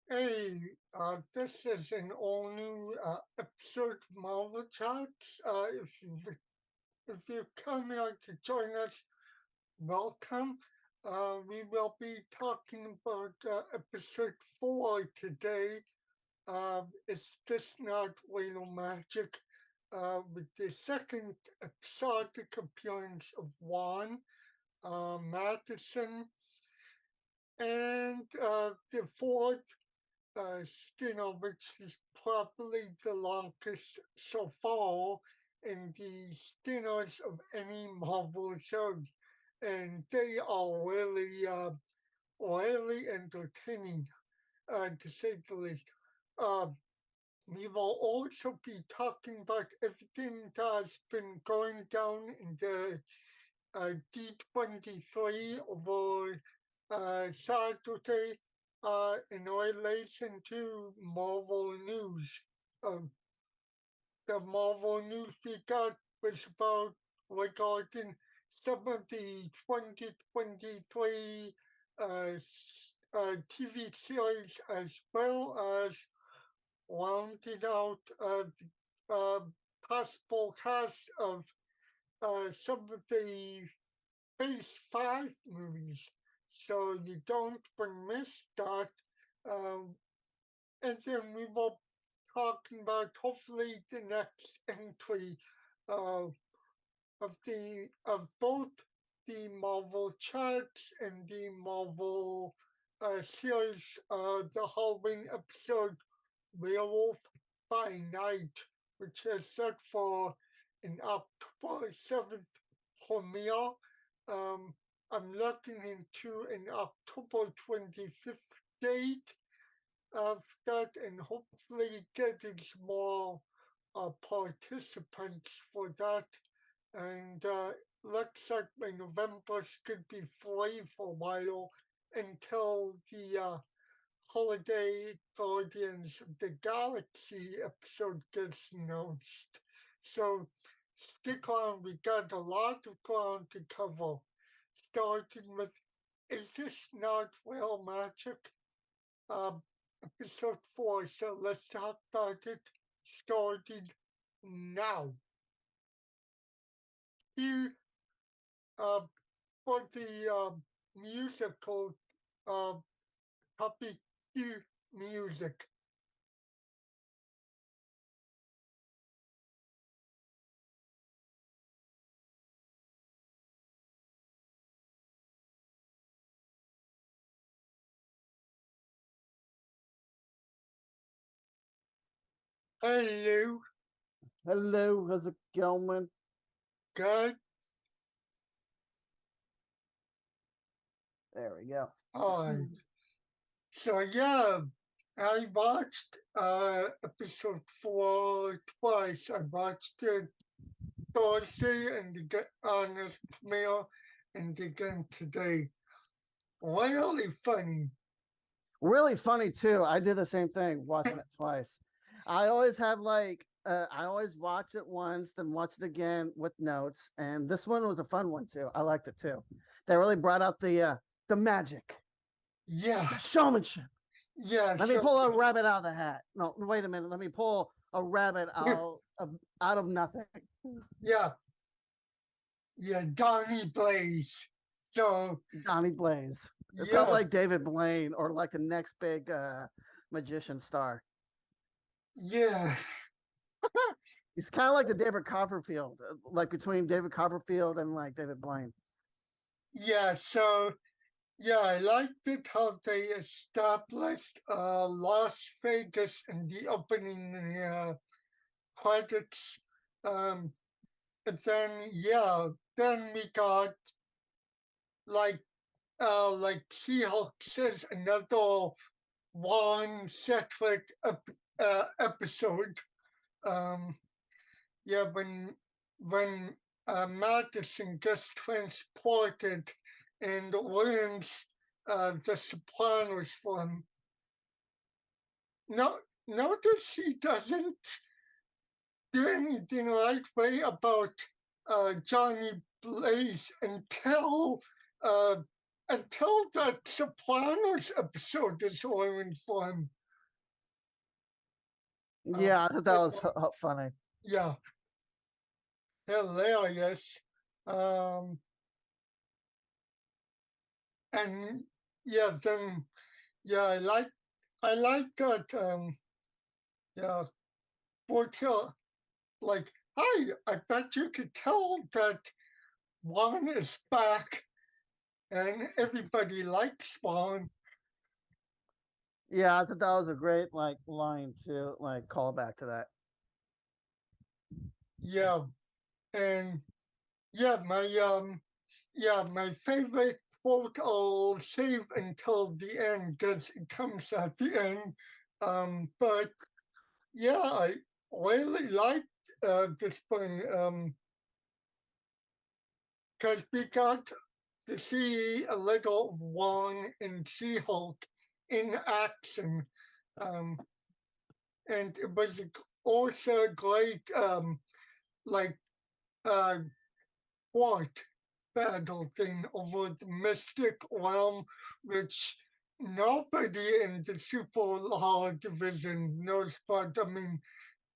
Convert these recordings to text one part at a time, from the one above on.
Hey, this is an all new episode of Marvel Chats. If you're coming out to join us, welcome. We will be talking about episode 4 today. Is this not real magic? With the second episodic appearance of Juan Madison, and the fourth which is probably the longest so far in the spinners of any Marvel shows. And they are really entertaining, to say the least. Uh, we will also be talking about everything that's been going down in the D23 over Saturday in relation to Marvel News. Um, the Marvel News we got was about regarding some of the 2023 TV series as well as rounding out the possible cast of some of the Phase 5 movies, so you don't miss that. Um, and then we will talking about hopefully the next entry uh, of both the Marvel Chats and the Marvel series, the Halloween episode Werewolf by Night, which is set for an October 7th premiere. Um, I'm looking into an October 25th date of that and hopefully getting some more participants for that. And looks like my November's could be free for a while until the Holiday Guardians of the Galaxy episode gets announced. So stick on, we got a lot of ground to cover. Starting with Is This Not Real Magic? Um, episode 4. So let's talk about it starting now. Here, uh, for the musical uh, topic, here, music. Hello, Hello, how's it going? good. There we go. Alright. So yeah, I watched episode 4 twice. I watched it Thursday and again on the premiere and again today. Really funny. Really funny too. I did the same thing, watching it twice. I always have I always watch it once, then watch it again with notes. And this one was a fun one too. I liked it too. They really brought out the magic, Yeah, the showmanship. yeah, Let me so pull a rabbit out of the hat. No, wait a minute. Let me pull a rabbit out of nothing. yeah, yeah, Donnie Blaze. So Donnie Blaze. It felt yeah, like David Blaine or like the next big magician star. yeah, It's kind of like the David Copperfield, like between David Copperfield and like David Blaine. yeah. So yeah, I liked it how they established Las Vegas in the opening credits. Um, and then yeah, then we got like She-Hulk says another one separate episode. Um, yeah, when Madison gets transported and learns the Sopranos from. No, notice he doesn't do anything right way about Johnny Blaze until uh, until that Sopranos episode is airing for him. Yeah, I thought that was funny. Yeah, hilarious. Um, and yeah, then yeah, I like that. Yeah, Portia, like, hi, I bet you could tell that Juan is back, and everybody likes Juan. Yeah, I thought that was a great like line to like call back to that. Yeah, and yeah, my favorite quote I'll save until the end because it comes at the end. But yeah, I really liked this one because we got to see a little of Wong and She-Hulk in action. Um, and it was also great, like, uh, what battle thing over the Mystic Realm, which nobody in the Super Law division knows, but I mean,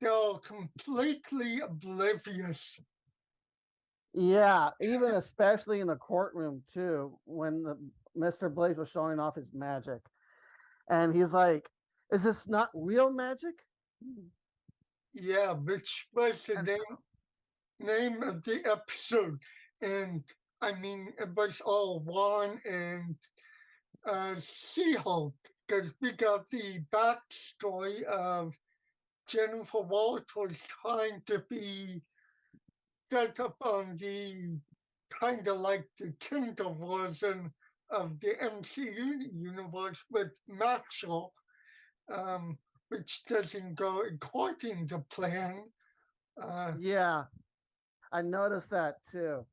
they're completely oblivious. Yeah, even especially in the courtroom too, when the Mr. Blaze was showing off his magic, and he's like, "Is this not real magic?" Yeah, which was the And name of the episode. And I mean, it was all Juan and She-Hulk, because we got the backstory of Jennifer Walters trying to be set up on the kind of like the Tinder version of the MCU universe with Maxwell, um, which doesn't go according to plan. yeah, I noticed that too.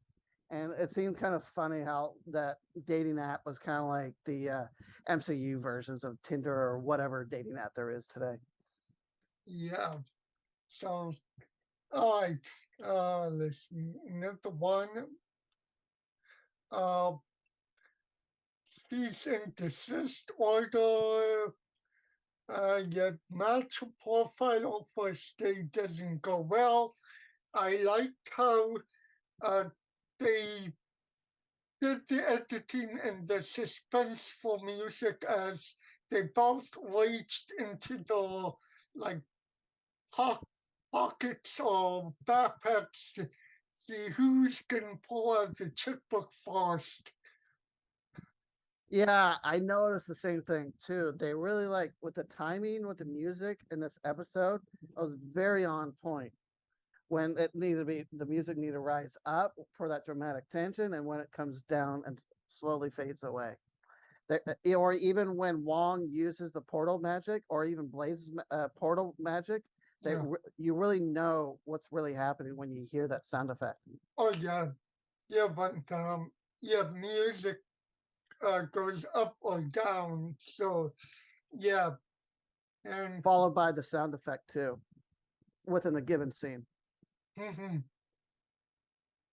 And it seemed kind of funny how that dating app was kind of like the MCU versions of Tinder or whatever dating app there is today. Yeah. So, all right. Let's see. Another one. Uh, cease and desist order. Yet match profile first day doesn't go well. I liked how uh, they did the editing and the suspense for music as they both reached into the like pockets or backpacks to see who's gonna pull out the checkbook first. Yeah, I noticed the same thing too. They really like with the timing with the music in this episode, it was very on point. When it needed to be, the music needed to rise up for that dramatic tension, and when it comes down and slowly fades away. Or even when Wong uses the portal magic, or even Blaze's portal magic, Yeah. you really know what's really happening when you hear that sound effect. Oh yeah. Yeah, but yeah, music goes up or down. So yeah, and Followed by the sound effect too, within the given scene. mhm,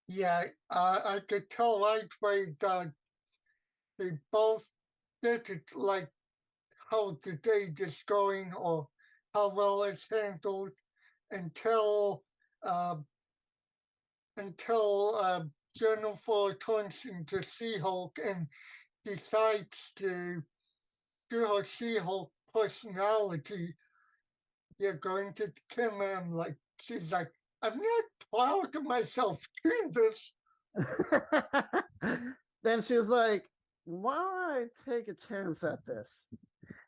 yeah, I could tell right away that they both did it like how the day is going or how well it's handled until uh, Jennifer turns into She-Hulk and decides to do her She-Hulk personality. You're going to the camera. I'm like, she's like, I'm not proud of myself doing this. Then she was like, "Why don't I take a chance at this?"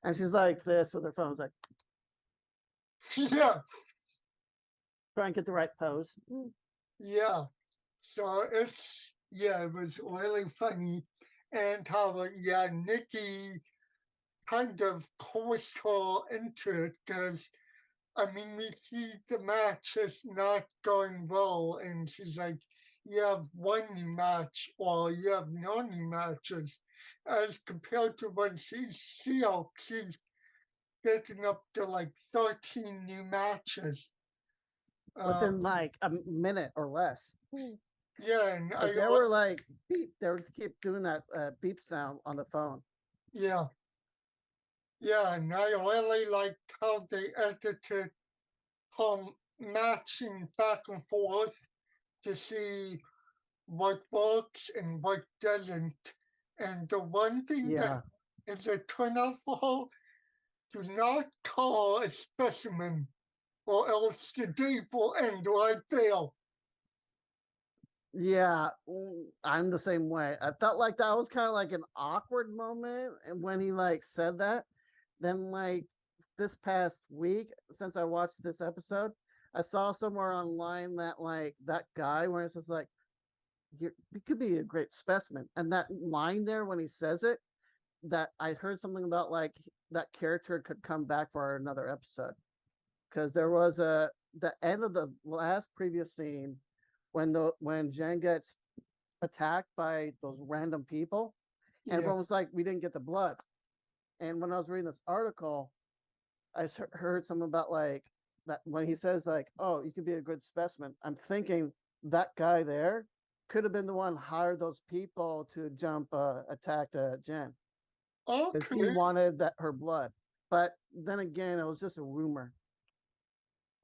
And she's like this with her phone, like Yeah, try and get the right pose. yeah. So it was really funny. And how, yeah, Nikki kind of coerced her into it because, I mean, we see the match is not going well. And she's like, you have one new match or you have no new matches. As compared to when she's getting up to like 13 new matches. Within like a minute or less. Yeah, and But they were like beep. They were keep doing that beep sound on the phone. yeah, yeah, and I really liked how they edited him matching back and forth to see what works and what doesn't. And the one thing that Yeah, is a turn off for, do not call a specimen, or else the day will end right there. yeah. I'm the same way. I felt like that was kind of like an awkward moment, and when he like said that, then like this past week, since I watched this episode, I saw somewhere online that like that guy where it's just like you could be a great specimen, and that line there when he says it, that I heard something about like that character could come back for another episode because there was a the end of the last previous scene when Jen gets attacked by those random people, and Yeah. everyone was like, "We didn't get the blood." And when I was reading this article, I heard something about like that when he says like, "Oh, you could be a good specimen." I'm thinking that guy there could have been the one hired those people to jump attack Jen because he Okay. wanted that her blood. But then again, it was just a rumor.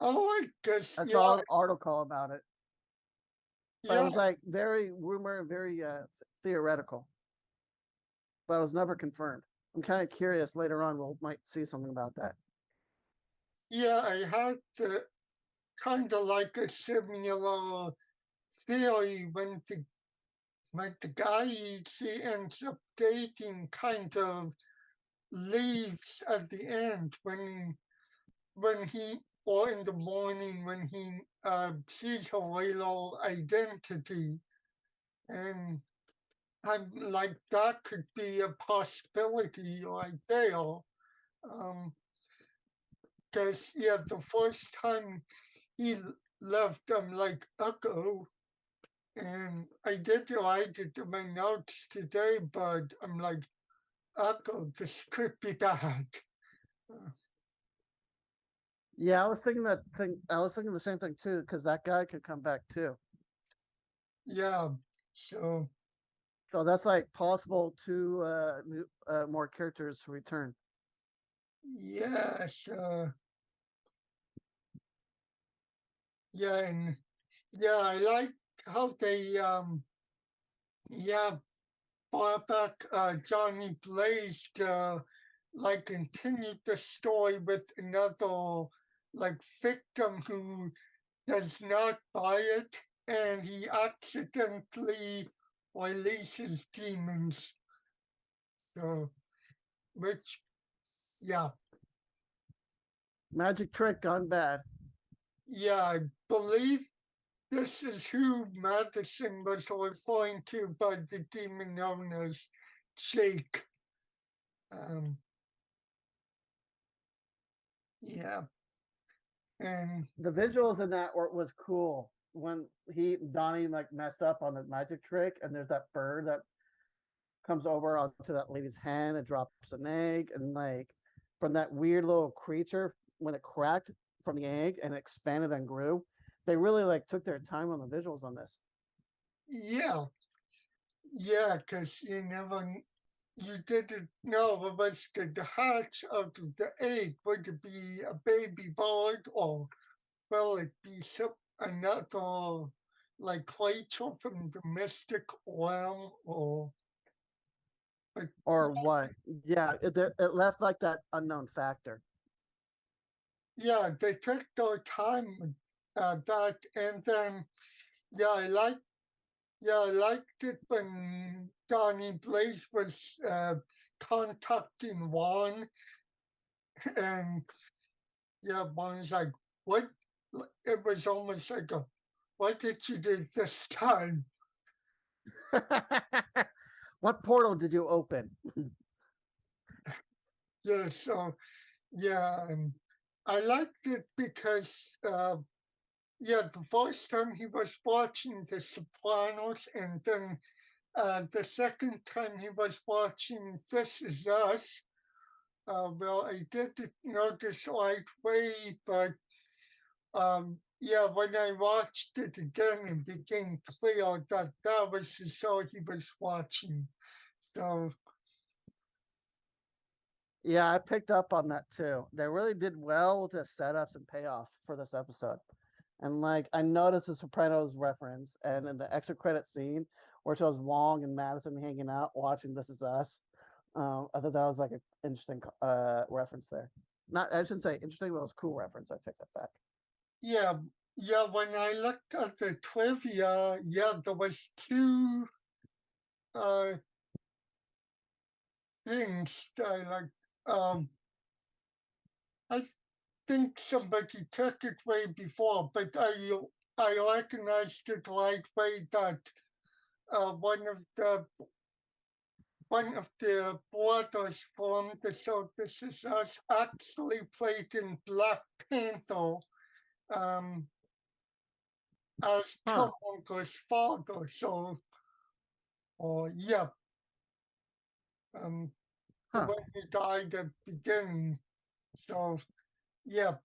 Oh, I guess, I yeah, saw an article about it, but it yeah, was like very rumor, very theoretical, but it was never confirmed. I'm kind of curious later on we'll might see something about that. yeah. I had the kind of like a similar theory when the guy she ends up dating kind of leaves at the end when he or in the morning when he sees her real identity, and I'm like that could be a possibility right there. Because yeah, the first time he left, I'm like, uh-oh. And I did write it in my notes today, but I'm like, uh-oh, this could be bad. Uh, Yeah, I was thinking that thing. I was thinking the same thing too because that guy could come back too. yeah, so So that's like possible two more characters to return. yes, yeah, and yeah, I like how they yeah brought back Johnny Blaze to like continue the story with another like victim who does not buy it, and he accidentally releases demons. So, which, yeah, Magic trick gone bad. yeah, I believe this is who Madison was referring to by the demon known as Jake. Um, yeah, and The visuals in that was cool when he Donnie like messed up on the magic trick, and there's that bird that comes over onto that lady's hand and drops an egg, and like from that weird little creature when it cracked from the egg and expanded and grew. They really like took their time on the visuals on this. yeah, yeah, because you didn't know it was the hatch of the egg. Would it be a baby bird, or will it be some another like creature from the mystic realm, or but Or what? Yeah, it left like that unknown factor. yeah, they took their time with that, and then yeah, I liked it when Donnie Blaze was contacting Juan, and yeah, Juan's like, "What?" It was almost like a, "What did you do this time?" What portal did you open? Yeah, so yeah, and I liked it because yeah, the first time he was watching The Sopranos, and then the second time he was watching This Is Us. Well, I didn't notice right away, but yeah, when I watched it again, it became clear that that was the show he was watching. So Yeah, I picked up on that too. They really did well with the setups and payoffs for this episode. And like I noticed the Sopranos reference and in the extra credit scene where it shows Wong and Madison hanging out watching This Is Us. I thought that was like an interesting reference there. Not I shouldn't say interesting, but it was a cool reference. I take that back. yeah, yeah, when I looked at the trivia, yeah, there was two uh things that I like. I think somebody took it way before, but I recognized it right away that uh, one of the one of the brothers from the show This Is Us actually played in Black Panther um, as Huh. Killmonger's father. So, yeah, the Huh. one who died at the beginning. So, yeah,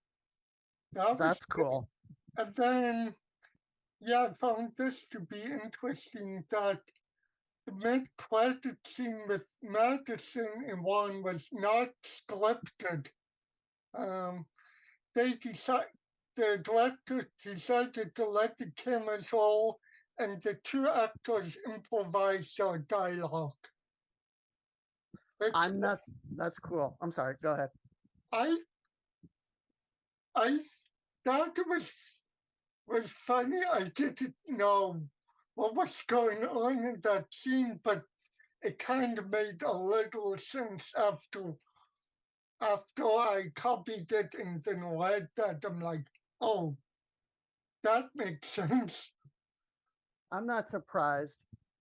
that was That's cool. and then yeah, I found this to be interesting that the mid-credit scene with Madison and Warren was not scripted. Um, they decided, the director decided to let the cameras roll and the two actors improvise their dialogue. Which I'm not that's cool. I'm sorry, go ahead. I I thought it was funny. I didn't know what was going on in that scene, but it kind of made a little sense after I copied it and then read that. I'm like, oh, that makes sense. I'm not surprised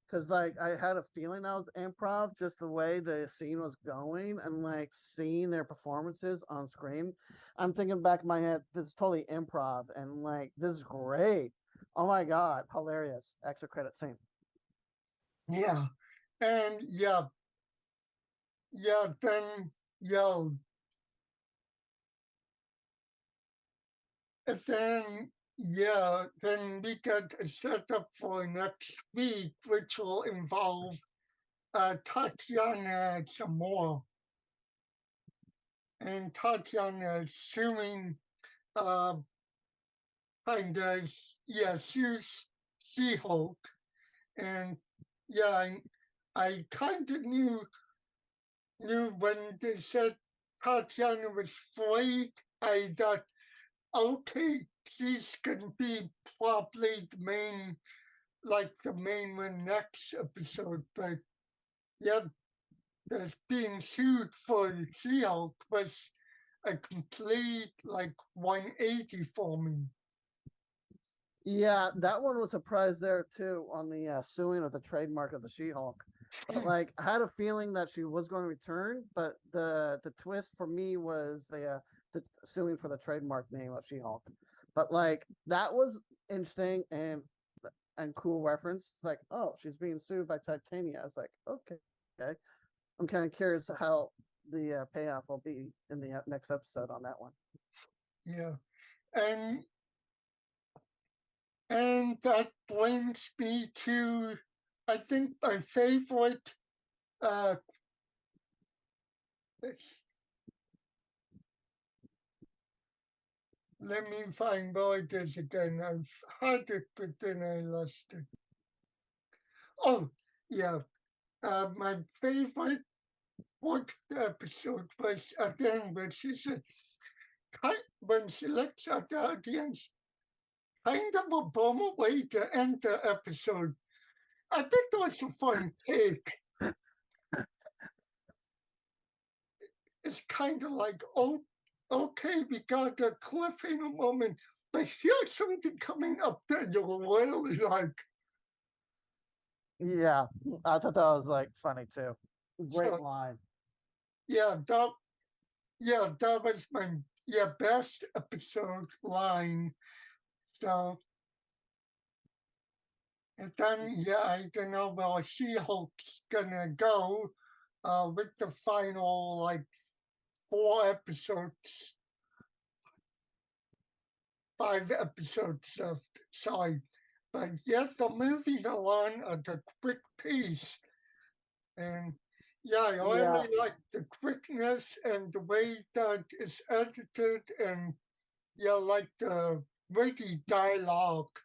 because like I had a feeling that was improv, just the way the scene was going and like seeing their performances on screen. I'm thinking back in my head, this is totally improv and like this is great. Oh my god, hilarious! Extra credit scene. Yeah. And then yeah, and then we got a setup for next week, which will involve Tatiana some more. And Tatiana is suing uh kind of sues She-Hulk. And yeah, I kind of knew when they said Tatiana was free, I thought, okay, she's gonna be probably the main one next episode. But yeah, there's being sued for the She-Hulk was a complete 180 for me. Yeah, that one was a surprise there too on the suing of the trademark of the She-Hulk. But like, I had a feeling that she was going to return, but the twist for me was the suing for the trademark name of She-Hulk. But like, that was interesting and cool reference. It's like, oh, she's being sued by Titania. I was like, okay. I'm kind of curious how the payoff will be in the next episode on that one. Yeah, and and that brings me to, I think, my favorite. Uh, let me find where it is again. I've had it, but then I lost it. Oh, yeah. My favorite what episode was again, when she said, when she looks at the audience, kind of a bummer way to end the episode. I think that was a fun take. It's kind of like, oh, okay, we got a cliffhanger moment, but here's something coming up that you'll really like. Yeah, I thought that was like funny too. Great So line. yeah, that was my best episode line. So and then I don't know where She-Hulk's gonna go with the final 4 episodes. 5 episodes left. Sorry. But yet they're moving along at a quick pace. And yeah, I Yeah, really like the quickness and the way that it's edited, and yeah, like the witty dialogue.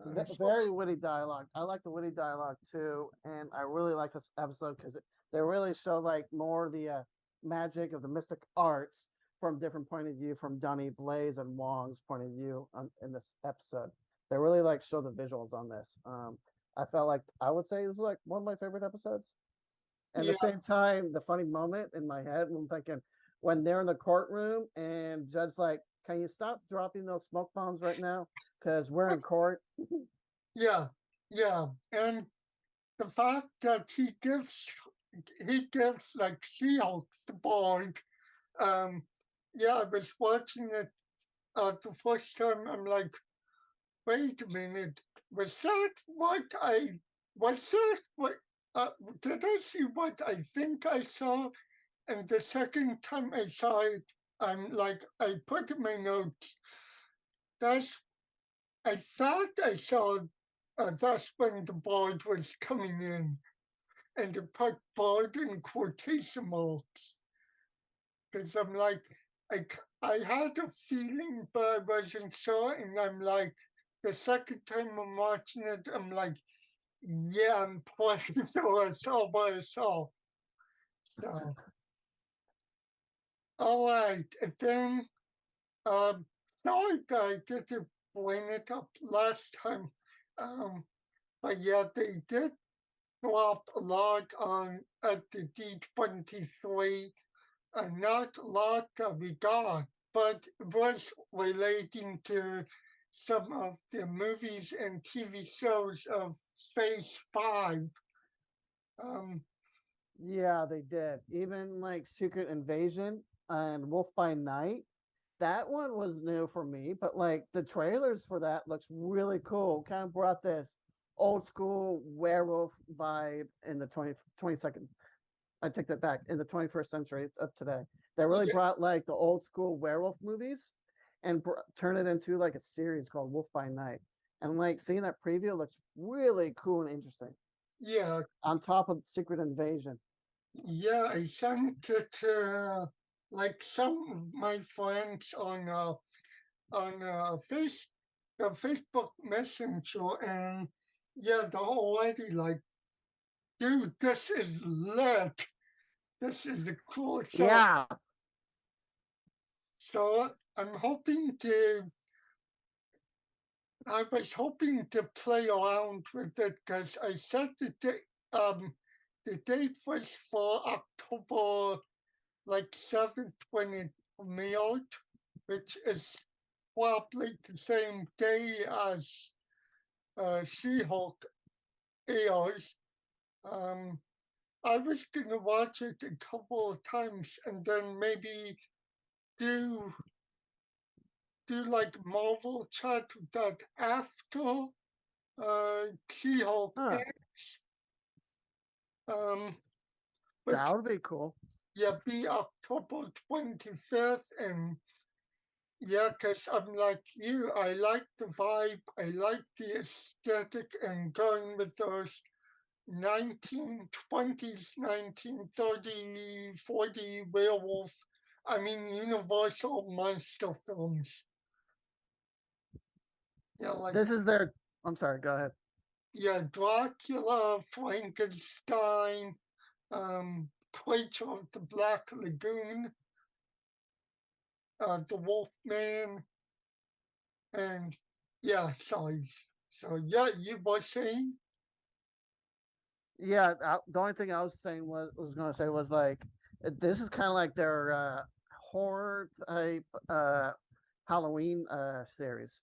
So, very witty dialogue. I like the witty dialogue too, and I really like this episode because they really show like more of the magic of the mystic arts from different point of view, from Dunny, Blaze, and Wong's point of view in this episode. They really like show the visuals on this. I felt like I would say this is like one of my favorite episodes. And at yeah, the same time, the funny moment in my head, I'm thinking when they're in the courtroom and judge like, can you stop dropping those smoke bombs right now? Because we're in court. yeah, yeah. And the fact that he gives like She-Hulk the board. Um, yeah, I was watching it the first time. I'm like, wait a minute, was that what I was that what did I see what I think I saw? And the second time I saw it, I'm like, I put in my notes, that's I thought I saw that's when the board was coming in, and to put board in quotation marks, because I'm like, I had a feeling, but I wasn't sure, and I'm like, the second time I'm watching it, I'm like, yeah, I'm pretty sure I saw what I saw. So, all right, and then, sorry that I didn't bring it up last time, um, but yeah, they did drop a lot on at the D23, not a lot that we got, but it was relating to some of the movies and TV shows of Phase 5. Um, Yeah, they did. Even like Secret Invasion and Wolf by Night. That one was new for me, but like the trailers for that looks really cool. Kind of brought this old school werewolf vibe in the 22nd. I take that back, in the 21st century of today. They really yeah, brought like the old school werewolf movies and turn it into like a series called Wolf by Night. And like seeing that preview looks really cool and interesting. yeah, On top of Secret Invasion. yeah, I sent it to like some of my friends on the Facebook Messenger, and yeah, they're already like, dude, this is lit. This is a cool show. Yeah, So I'm hoping to. I was hoping to play around with it because I said the date was for October like 7th when it premiered, which is probably the same day as She-Hulk airs. Um, I was gonna watch it a couple of times and then maybe do like Marvel chat that after She-Hulk huh. ends. Um, That which would be cool. yeah, be October 25th, and yeah, because I'm like you, I like the vibe, I like the aesthetic, and going with those 1920s, 1930, 40 werewolf, I mean, Universal monster films. Yeah, like, This is their. I'm sorry. Go ahead. yeah, Dracula, Frankenstein, Creature of the Black Lagoon, the Wolfman, and yeah, sorry. So yeah, you were saying? Yeah, the only thing I was saying was going to say was like this is kind of like their horror type Halloween series.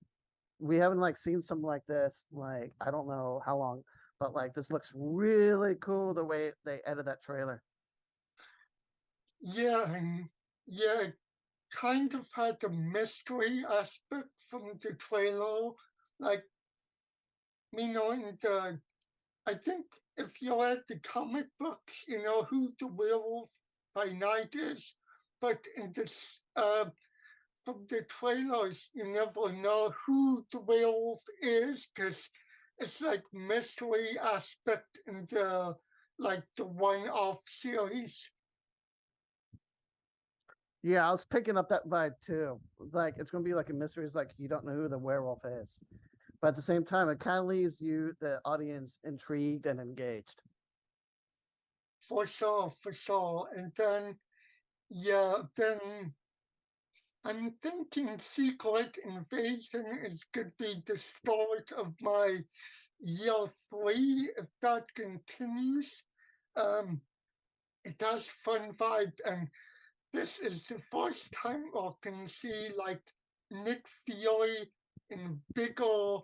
We haven't like seen something like this like I don't know how long, but like this looks really cool the way they edit that trailer. Yeah, and yeah, it kind of had the mystery aspect from the trailer, like me knowing the. I think if you read the comic books, you know who the werewolf by night is, but in this from the trailers, you never know who the werewolf is because it's like mystery aspect in the one-off series. Yeah, I was picking up that vibe too. Like it's gonna be like a mystery. It's like you don't know who the werewolf is, but at the same time, it kind of leaves you, the audience, intrigued and engaged. For sure, for sure. And then, yeah, then I'm thinking Secret Invasion is could be the start of my year 3 if that continues. Um, it has fun vibe, and this is the first time I can see like Nick Fury in bigger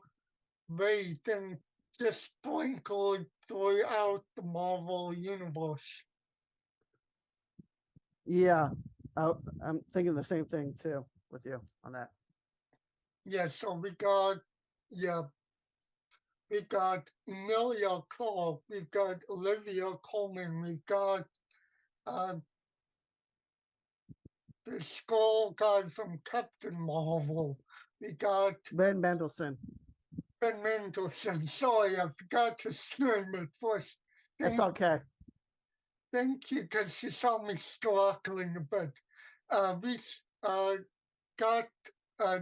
way than just sprinkled throughout the Marvel universe. Yeah, I'm thinking the same thing too with you on that. Yeah, so we got Emilia Clarke, we've got Olivia Colman, we've got uh, the Skull guy from Captain Marvel, we got Ben Mendelsohn. Ben Mendelsohn. Sorry, I forgot to name it first. It's Thank, okay. thank you, because you saw me struggling a bit. We got uh,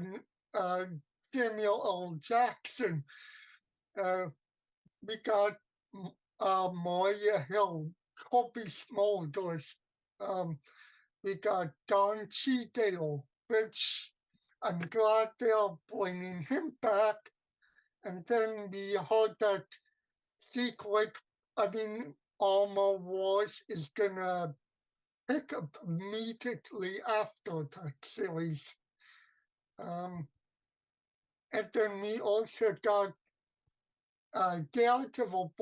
uh, Samuel L. Jackson. Uh, we got Maria Hill, Kobe Smulders. We got Don Cheadle, which I'm glad they're bringing him back. And then we heard that Secret, Armor Wars is gonna pick up immediately after that series. And then we also got Daredevil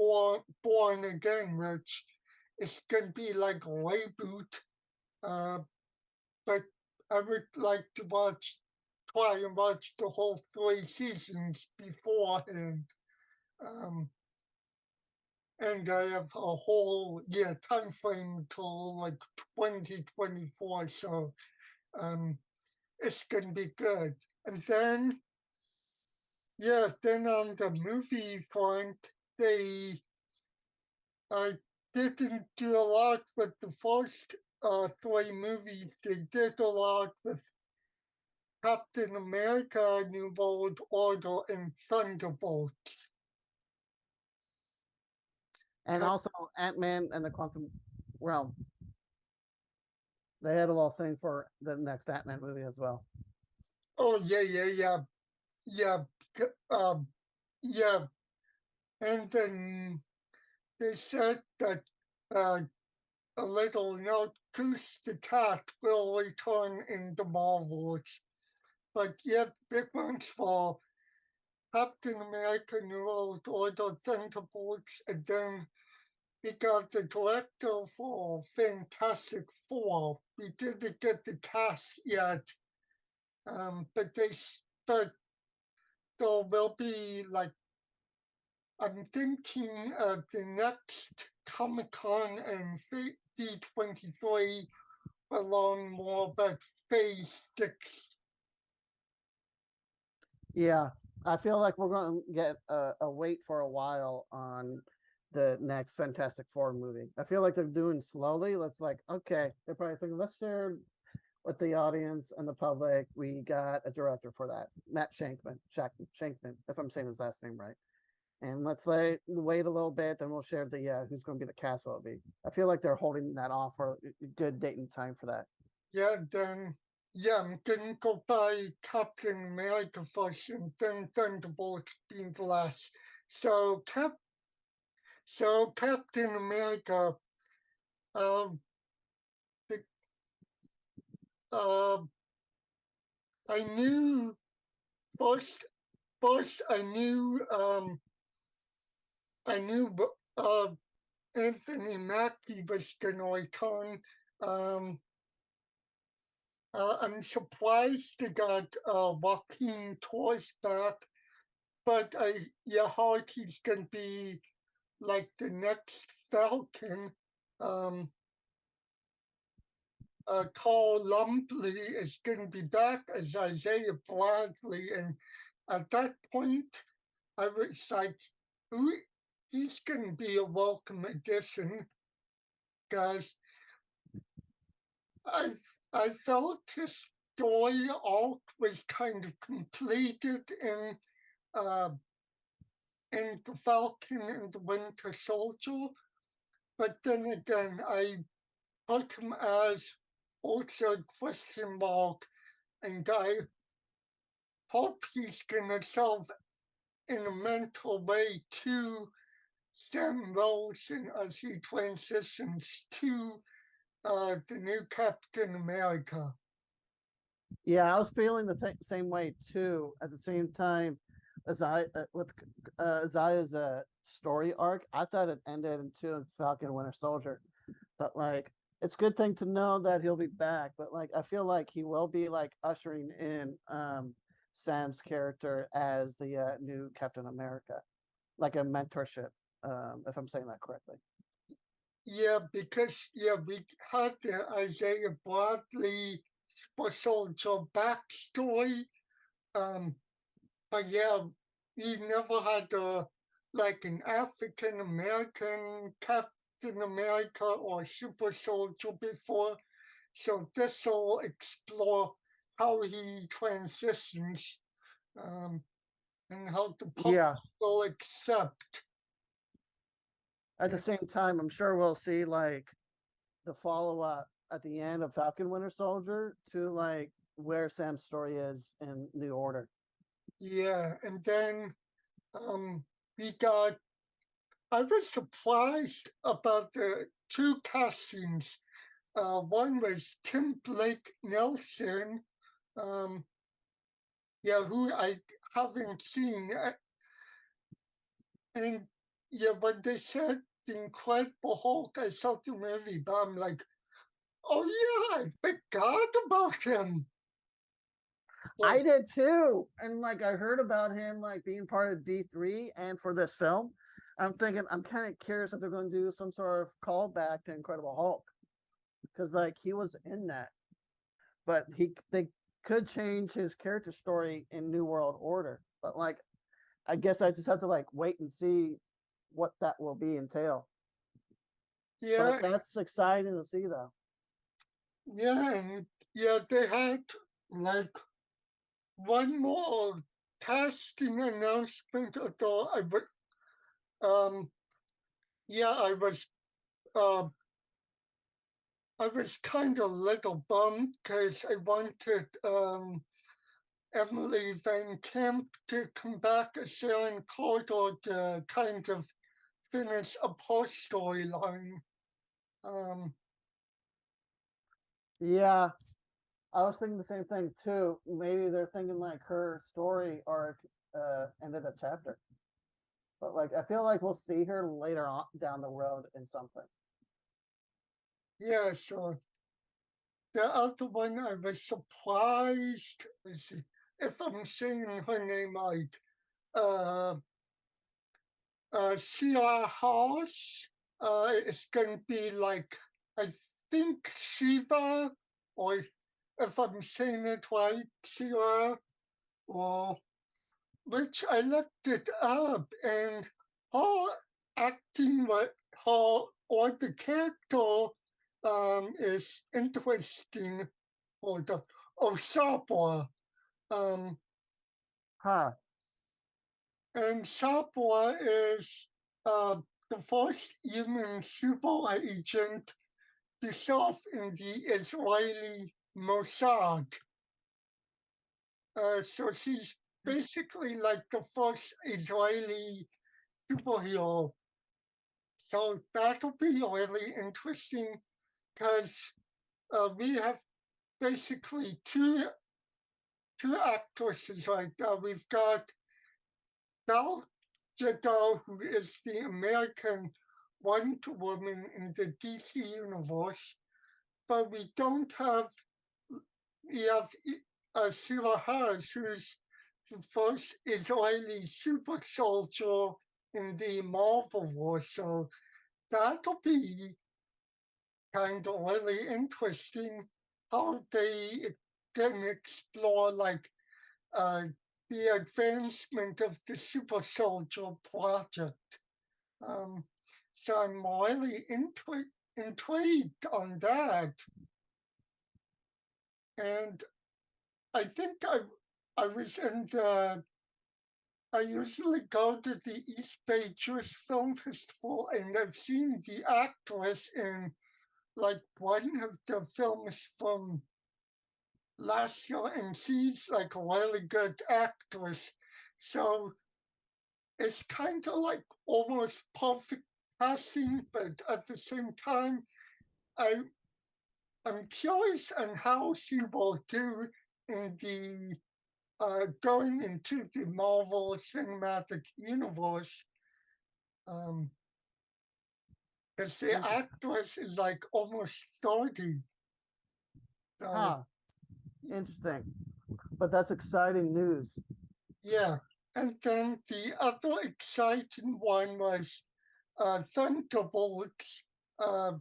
Born Again, which is gonna be like a reboot. But I would like to try and watch the whole 3 seasons beforehand. Um, and I have a whole time frame until like 2024, so it's gonna be good. And then on the movie front, they didn't do a lot with the first 3 movies. They did a lot with Captain America, New World Order, and Thunderbolts. And also Ant-Man and the Quantum Realm. They had a little thing for the next Ant-Man movie as well. Oh yeah. Yeah. And then they said that a little note, Goose the Cat will return in the Marvels. But yet, big ones for Captain America, New World Order, Thunderbolts, and then we got the director for Fantastic Four. We didn't get the cast yet, but but there will be like, I'm thinking the next Comic Con and D23 will learn more about Phase 6. Yeah, I feel like we're going to get a wait for a while on the next Fantastic Four movie. I feel like they're doing slowly. It's like, okay, they're probably thinking, let's share with the audience and the public. We got a director for that, Matt Shankman, if I'm saying his last name right. And let's wait a little bit, then we'll share the who's going to be the cast. Will be. I feel like they're holding that off for a good date and time for that. I'm gonna go buy Captain America first, and then Thunderbolts being the last. So Captain America, um, the, uh, I knew first. I knew uh, Anthony Mackie was gonna return. Um, I'm surprised they got Joaquin Torres back, but I heard he's gonna be like the next Falcon. Um, Carl Lumbly is going to be back as Isaiah Bradley, and at that point, I was like, he's going to be a welcome addition, guys. I felt his story arc was kind of completed in the Falcon and the Winter Soldier, but then again, I put him as also a question mark, and I hope he's gonna solve in a mental way to Sam Wilson as he transitions to the new Captain America. Yeah, I was feeling the same way too. At the same time, as with Isaiah's story arc, I thought it ended into Falcon Winter Soldier, but like it's a good thing to know that he'll be back. But like I feel like he will be like ushering in Sam's character as the new Captain America, like a mentorship, if I'm saying that correctly. Yeah, because we had the Isaiah Bradley soldier backstory, but yeah, we never had like an African American Captain America or super soldier before, so this will explore how he transitions, and how the public Yeah. will accept. At the same time, I'm sure we'll see like the follow up at the end of Falcon Winter Soldier to like where Sam's story is in New Order. Yeah, and then we got. I was surprised about the two castings. One was Tim Blake Nelson, who I haven't seen, and when they said the Incredible Hulk, I saw the movie, but I'm like, oh yeah, I forgot about him. I did too. And like I heard about him like being part of D3 and for this film. I'm thinking I'm kind of curious if they're going to do some sort of callback to Incredible Hulk. Because like he was in that. But they could change his character story in New World Order. But like I guess I just have to like wait and see what that will be entail. Yeah. But that's exciting to see though. Yeah, and they had like one more casting announcement, although I would I was kind of little bummed because I wanted Emily Van Camp to come back as Sharon Carter to kind of finish a post storyline. Yeah, I was thinking the same thing too. Maybe they're thinking like her story arc ended a chapter. But like I feel like we'll see her later on down the road in something. Yeah, so the other one I was surprised. Let's see if I'm saying her name right. Sheila House. It's going to be like, I think Shiva, or if I'm saying it right, Sheila, or which I looked it up, and her acting, her or the character is interesting. Or the Sabra, Huh. and Sabra is the first human super agent to serve in the Israeli Mossad. So she's basically like the first Israeli superhero. So that'll be really interesting because we have basically two actresses right now. We've got Gal Gadot, who is the American Wonder Woman in the DC universe, but we don't have. We have Sheila Harris, who's the first Israeli super soldier in the Marvel war. So that'll be kind of really interesting. how they can explore like uh, the advancement of the super soldier project. Um, so I'm really intrigued on that, and I think I was in the. I usually go to the East Bay Jewish Film Festival, and I've seen the actress in like one of the films from last year, and she's like a really good actress. So it's kind of like almost perfect casting, but at the same time, I I'm curious on how she will do in the going into the Marvel Cinematic Universe. Um, because the Interesting. actress is like almost 30. So Huh. Interesting. But that's exciting news. yeah. And then the other exciting one was Thunderbolts. Uh,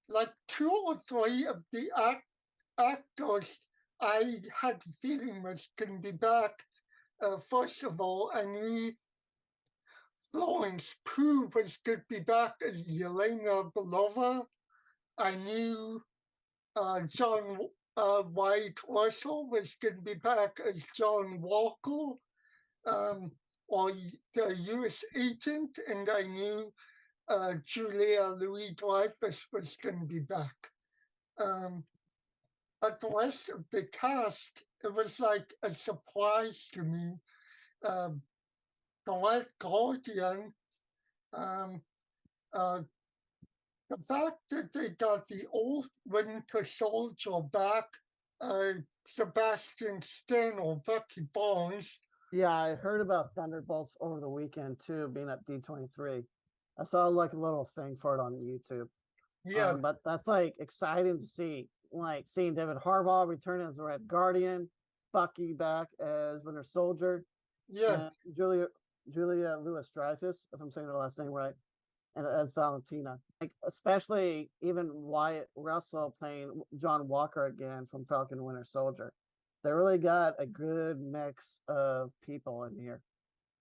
like two or three of the actors I had the feeling was going to be back. First of all, I knew Florence Pugh was going to be back as Yelena Belova. I knew John White Russell was going to be back as John Walker, um, or the U.S. agent, and I knew Julia Louis Dreyfus was going to be back. Um, but the rest of the cast, it was like a surprise to me. Um, the Red Guardian, um, uh, the fact that they got the old Winter Soldier back, uh, Sebastian Stan or Bucky Barnes. Yeah, I heard about Thunderbolts over the weekend too, being at D23. I saw like a little thing for it on YouTube. Yeah, But that's like exciting to see, like seeing David Harbaugh return as the Red Guardian, Bucky back as Winter Soldier, yeah, and Julia Louis Dreyfus, if I'm saying her last name right, and as Valentina. Like especially even Wyatt Russell playing John Walker again from Falcon and Winter Soldier. They really got a good mix of people in here,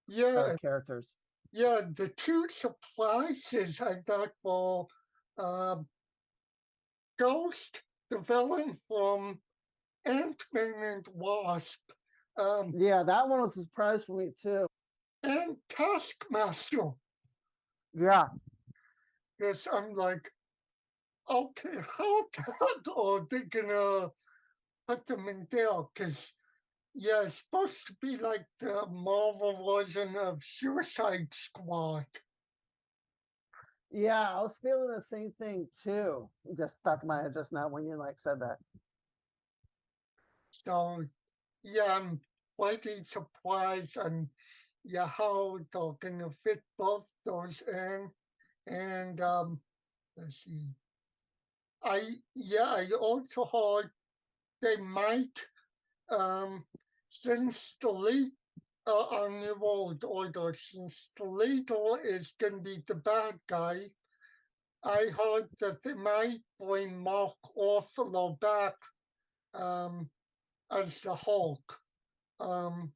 yeah, characters. yeah. The two surprises I thought were uh, Ghost, the villain from Ant-Man and Wasp, um, Yeah, that one was a surprise for me too. and Taskmaster. Yeah, Yes, I'm like, okay, how are they gonna put them in there? Because yeah, it's supposed to be like the Marvel version of Suicide Squad. yeah, I was feeling the same thing too. Just stuck in my head just now when you like said that. So yeah, I'm quite surprised on yeah how they're gonna fit both those in. And let's see. I also heard they might since the lead on New World Order, since the leader is gonna be the bad guy, I heard that they might bring Mark Ruffalo back um, as the Hulk. Um,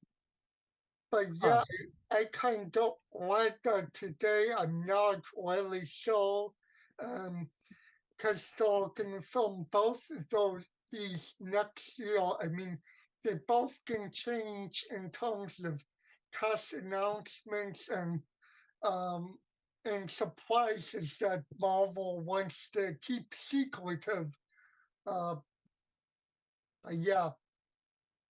but Huh. yeah, I kind of read that today. I'm not really sure because they're going to film both of these next year. I mean, they both can change in terms of cast announcements um, and surprises that Marvel wants to keep secretive. Uh, yeah,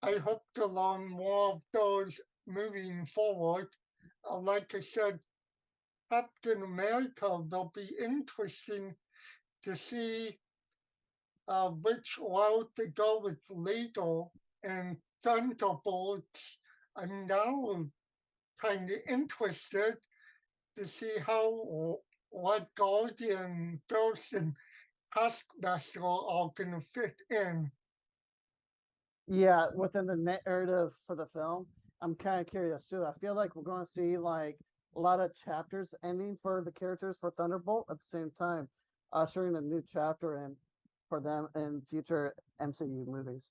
I hope to learn more of those moving forward. Like I said, Captain America will be interesting to see which route they go with later. And Thunderbolts, I'm now kind of interested to see how what Guardian, Ghost, and Taskmaster are going to fit in. Yeah, within the narrative for the film, I'm kind of curious too. I feel like we're going to see like a lot of chapters ending for the characters for Thunderbolt at the same time, ushering a new chapter in. for them in future MCU movies.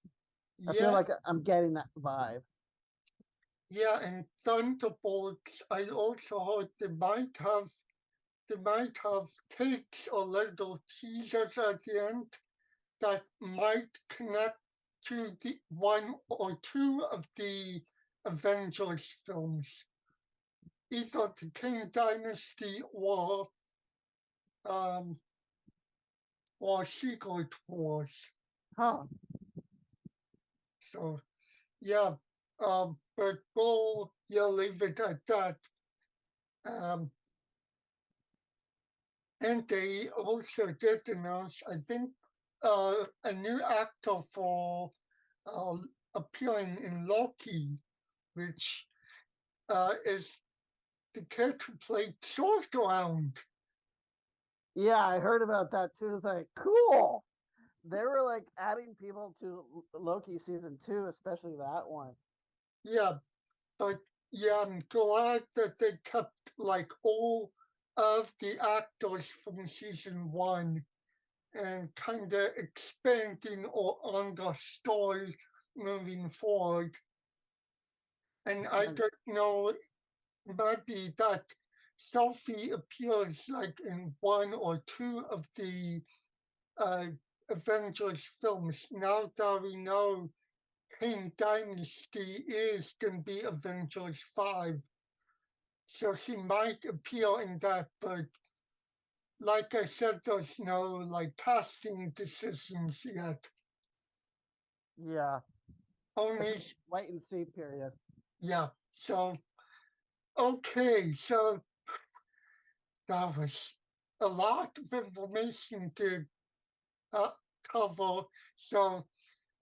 I Yeah, feel like I'm getting that vibe. yeah, and Thunderbolts. I also heard they might have takes or little teasers at the end that might connect to the one or two of the Avengers films, either the King Dynasty um, or Secret Wars. Huh. So yeah, but we'll leave it at that. Um, and they also did announce, I think, a new actor for uh, appearing in Loki, which is the kid who played Sorceround. Yeah, I heard about that too. It's like cool. They were like adding people to Loki season 2, especially that one. Yeah, but yeah, I'm glad that they kept like all of the actors from season 1 and kind of expanding on the story moving forward. And I And don't know, maybe that Sophie appears like in one or two of the uh, Avengers films. Now that we know King Dynasty is going to be Avengers 5. So she might appear in that, but like I said, there's no like casting decisions yet. yeah, Only, wait and see period. yeah. So, okay. So that was a lot of information to cover. So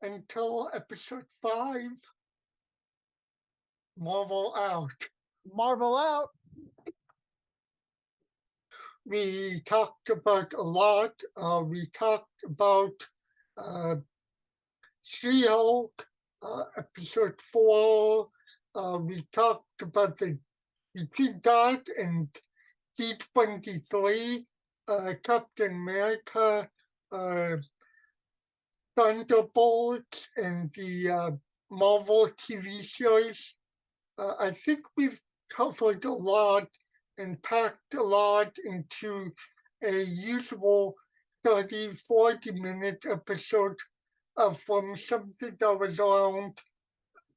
until episode 5, Marvel out. Marvel out. We talked about a lot. We talked about uh, She-Hulk, episode 4. We talked about the Between Dot and D23, Captain America, uh, Thunderbolts, and the Marvel TV series. I think we've covered a lot and packed a lot into a usual 30, 40-minute episode from something that was around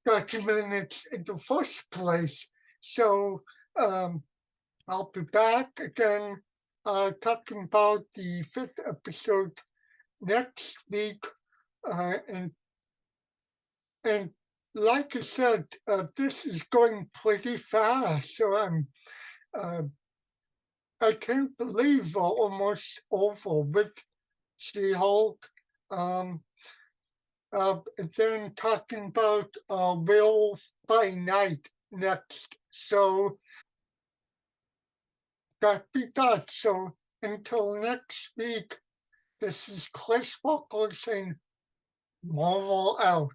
30 minutes in the first place. So I'll be back again talking about the 5th episode next week. And like I said, this is going pretty fast. So I can't believe we're almost over with She-Hulk. Then talking about Werewolf by Night next. So that be that. So until next week, this is Chris Walker saying Marvel out.